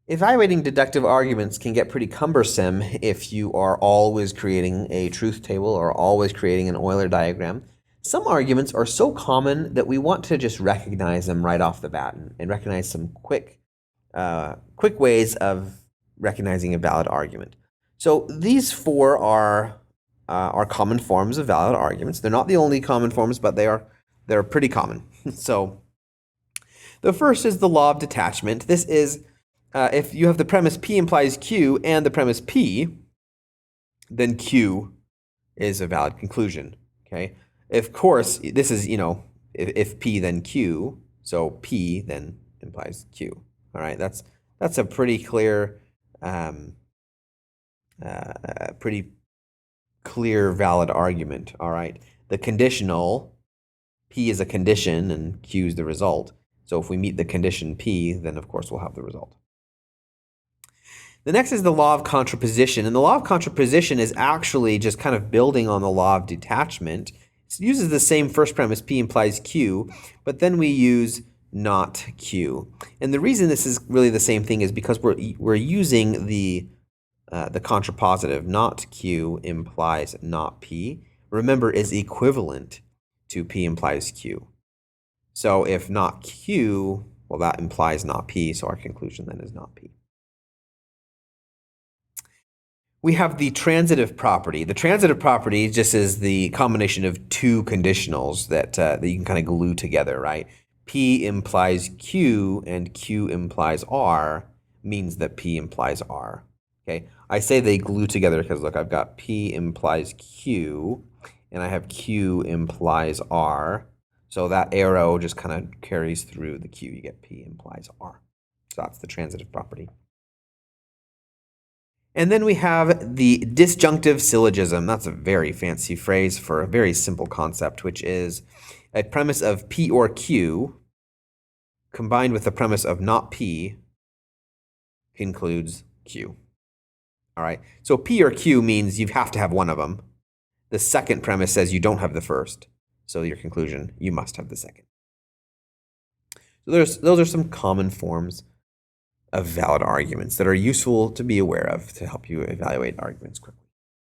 Evaluating deductive arguments can get pretty cumbersome if you are always creating a truth table or always creating an Euler diagram. Some arguments are so common that we want to just recognize them right off the bat and recognize some quick ways of recognizing a valid argument. So these four are common forms of valid arguments. They're not the only common forms, but they're pretty common. So the first is the law of detachment. This is if you have the premise P implies Q and the premise P, then Q is a valid conclusion. Okay. Of course, this is, if P then Q, so P then implies Q. All right. That's a pretty clear, valid argument. All right. The conditional P is a condition and Q is the result. So if we meet the condition P, then of course we'll have the result. The next is the law of contraposition, and the law of contraposition is actually just kind of building on the law of detachment. It uses the same first premise, P implies Q, but then we use not Q. And the reason this is really the same thing is because we're using the contrapositive, not Q implies not P. Remember, is equivalent to P implies Q. So if not Q, well, that implies not P, so our conclusion then is not P. We have the transitive property. The transitive property just is the combination of two conditionals that you can kind of glue together, right? P implies Q and Q implies R means that P implies R. Okay, I say they glue together because look, I've got P implies Q and I have Q implies R. So that arrow just kind of carries through the Q. You get P implies R. So that's the transitive property. And then we have the disjunctive syllogism. That's a very fancy phrase for a very simple concept, which is a premise of P or Q combined with the premise of not P concludes Q. All right, so P or Q means you have to have one of them. The second premise says you don't have the first. So your conclusion, you must have the second. So those are some common forms of valid arguments that are useful to be aware of to help you evaluate arguments quickly.